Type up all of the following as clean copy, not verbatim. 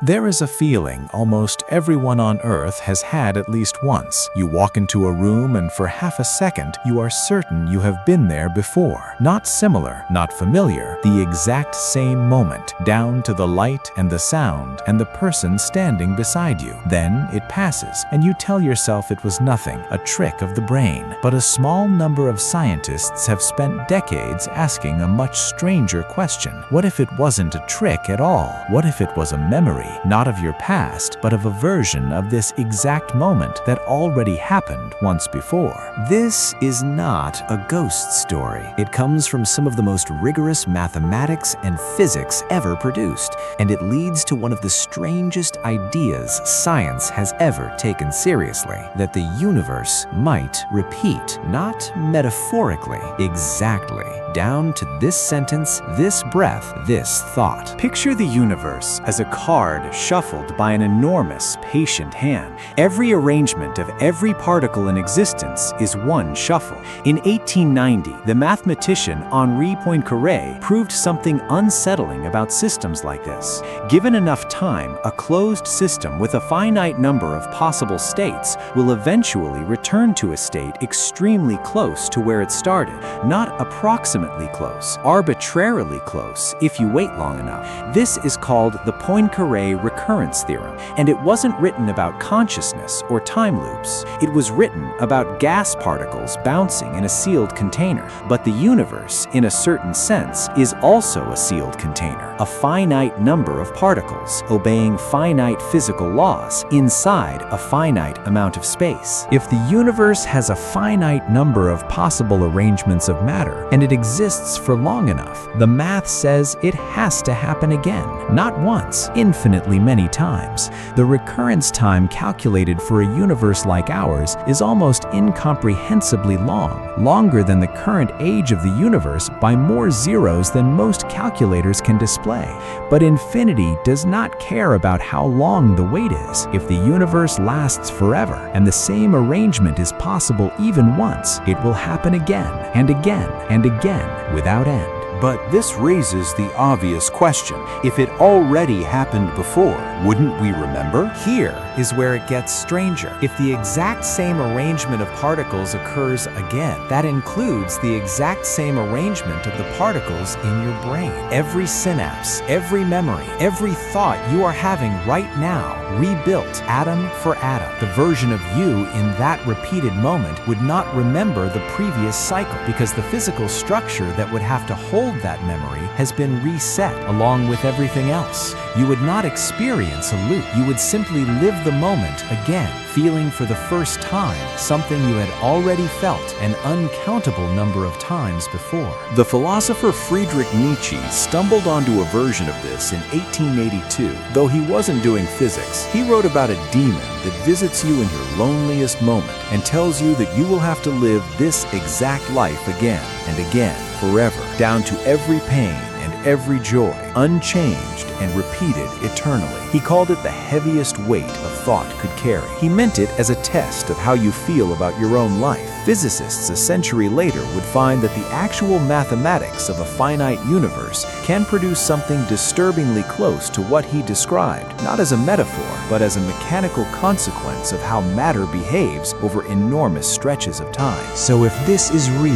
There is a feeling almost everyone on Earth has had at least once. You walk into a room and for half a second you are certain you have been there before. Not similar, not familiar, the exact same moment, down to the light and the sound and the person standing beside you. Then it passes and you tell yourself it was nothing, a trick of the brain. But a small number of scientists have spent decades asking a much stranger question. What if it wasn't a trick at all? What if it was a memory? Not of your past, but of a version of this exact moment that already happened once before. This is not a ghost story. It comes from some of the most rigorous mathematics and physics ever produced, and it leads to one of the strangest ideas science has ever taken seriously, that the universe might repeat, not metaphorically, exactly, down to this sentence, this breath, this thought. Picture the universe as a card shuffled by an enormous, patient hand. Every arrangement of every particle in existence is one shuffle. In 1890, the mathematician Henri Poincaré proved something unsettling about systems like this. Given enough time, a closed system with a finite number of possible states will eventually return to a state extremely close to where it started, not approximately close, arbitrarily close if you wait long enough. This is called the Poincare Recurrence Theorem, and it wasn't written about consciousness or time loops. It was written about gas particles bouncing in a sealed container. But the universe, in a certain sense, is also a sealed container, a finite number of particles, obeying finite physical laws inside a finite amount of space. If the universe has a finite number of possible arrangements of matter, and it exists for long enough, the math says it has to happen again. Not once, infinitely many times. The recurrence time calculated for a universe like ours is almost incomprehensibly long, longer than the current age of the universe by more zeros than most calculators can display. But infinity does not care about how long the wait is. If the universe lasts forever and the same arrangement is possible even once, it will happen again and again and again without end. But this raises the obvious question. If it already happened before, wouldn't we remember? Here is where it gets stranger. If the exact same arrangement of particles occurs again, that includes the exact same arrangement of the particles in your brain. Every synapse, every memory, every thought you are having right now, rebuilt atom for atom. The version of you in that repeated moment would not remember the previous cycle because the physical structure that would have to hold that memory has been reset along with everything else. You would not experience a loop. You would simply live the moment again, feeling for the first time something you had already felt an uncountable number of times before. The philosopher Friedrich Nietzsche stumbled onto a version of this in 1882. Though he wasn't doing physics, he wrote about a demon that visits you in your loneliest moment and tells you that you will have to live this exact life again and again, forever, down to every pain and every joy, unchanged and repeated eternally. He called it the heaviest weight a thought could carry. He meant it as a test of how you feel about your own life. Physicists a century later would find that the actual mathematics of a finite universe can produce something disturbingly close to what he described, not as a metaphor, but as a mechanical consequence of how matter behaves over enormous stretches of time. So if this is real,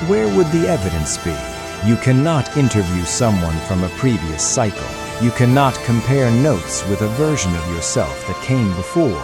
where would the evidence be? You cannot interview someone from a previous cycle. You cannot compare notes with a version of yourself that came before.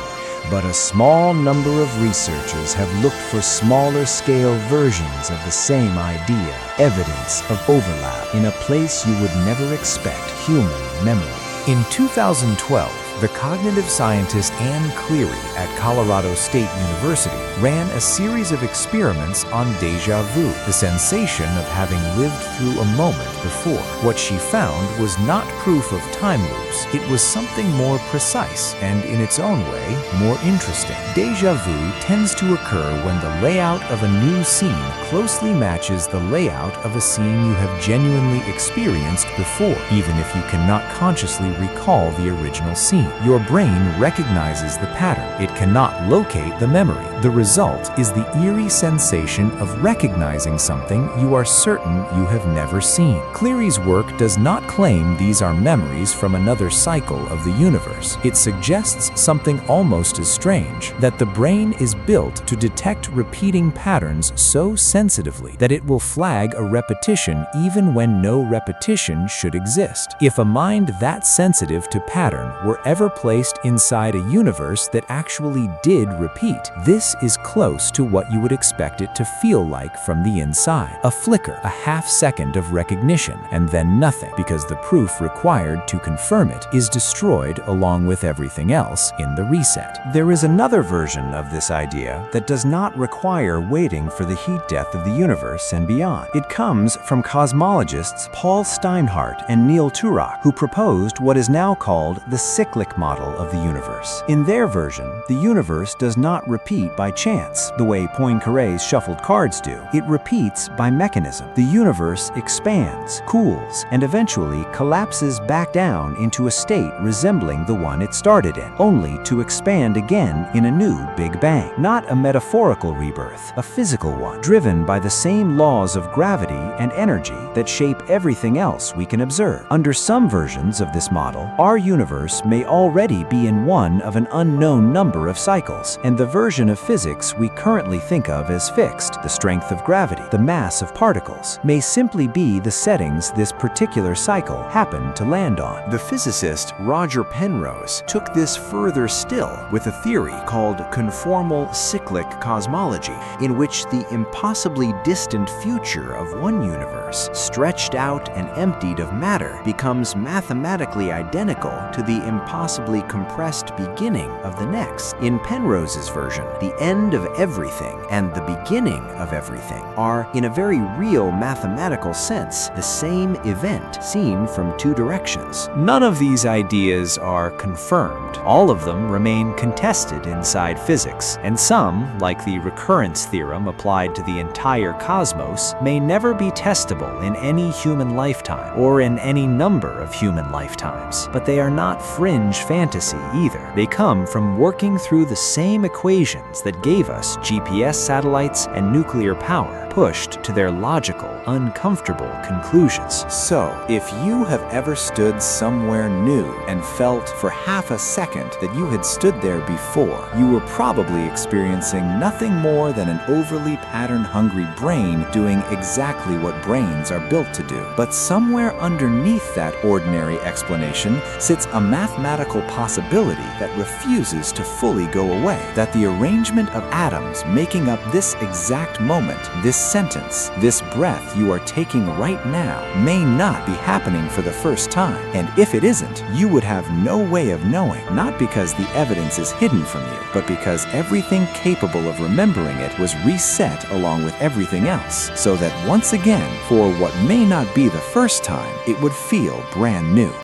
But a small number of researchers have looked for smaller scale versions of the same idea, evidence of overlap in a place you would never expect: human memory. In 2012, the cognitive scientist Anne Cleary at Colorado State University ran a series of experiments on déjà vu, the sensation of having lived through a moment before. What she found was not proof of time loops. It was something more precise and, in its own way, more interesting. Déjà vu tends to occur when the layout of a new scene closely matches the layout of a scene you have genuinely experienced before, even if you cannot consciously recall the original scene. seen. Your brain recognizes the pattern. It cannot locate the memory. The result is the eerie sensation of recognizing something you are certain you have never seen. Cleary's work does not claim these are memories from another cycle of the universe. It suggests something almost as strange, that the brain is built to detect repeating patterns so sensitively that it will flag a repetition even when no repetition should exist. If a mind that sensitive to pattern were ever placed inside a universe that actually did repeat, this is close to what you would expect it to feel like from the inside. A flicker, a half second of recognition, and then nothing, because the proof required to confirm it is destroyed along with everything else in the reset. There is another version of this idea that does not require waiting for the heat death of the universe and beyond. It comes from cosmologists Paul Steinhardt and Neil Turok, who proposed what is now called the cyclic model of the universe. In their version, the universe does not repeat by chance, the way Poincaré's shuffled cards do. It repeats by mechanism. The universe expands, cools, and eventually collapses back down into a state resembling the one it started in, only to expand again in a new Big Bang. Not a metaphorical rebirth, a physical one, driven by the same laws of gravity and energy that shape everything else we can observe. Under some versions of this model, our universe may already be in one of an unknown number of cycles, and the version of physics we currently think of as fixed, the strength of gravity, the mass of particles, may simply be the settings this particular cycle happened to land on. The physicist Roger Penrose took this further still with a theory called conformal cyclic cosmology, in which the impossibly distant future of one universe, stretched out and emptied of matter, becomes mathematically identical to the impossibly compressed beginning of the next. In Penrose's version, the end of everything and the beginning of everything are, in a very real mathematical sense, the same event seen from two directions. None of these ideas are confirmed. All of them remain contested inside physics, and some, like the recurrence theorem applied to the entire cosmos, may never be testable in any human lifetime or in any number of human lifetimes. But they are not fringe fantasy either. They come from working through the same equations that gave us GPS satellites and nuclear power, pushed to their logical, uncomfortable conclusions. So, if you have ever stood somewhere new and felt for half a second that you had stood there before, you were probably experiencing nothing more than an overly pattern-hungry brain doing exactly what brains are built to do. But somewhere underneath that ordinary explanation sits a mathematical possibility that refuses to fully go away, that the arrangement of atoms making up this exact moment, this sentence, this breath you are taking right now, may not be happening for the first time. And if it isn't, you would have no way of knowing, not because the evidence is hidden from you, but because everything capable of remembering it was reset along with everything else, so that once again, for what may not be the first time, it would feel brand new.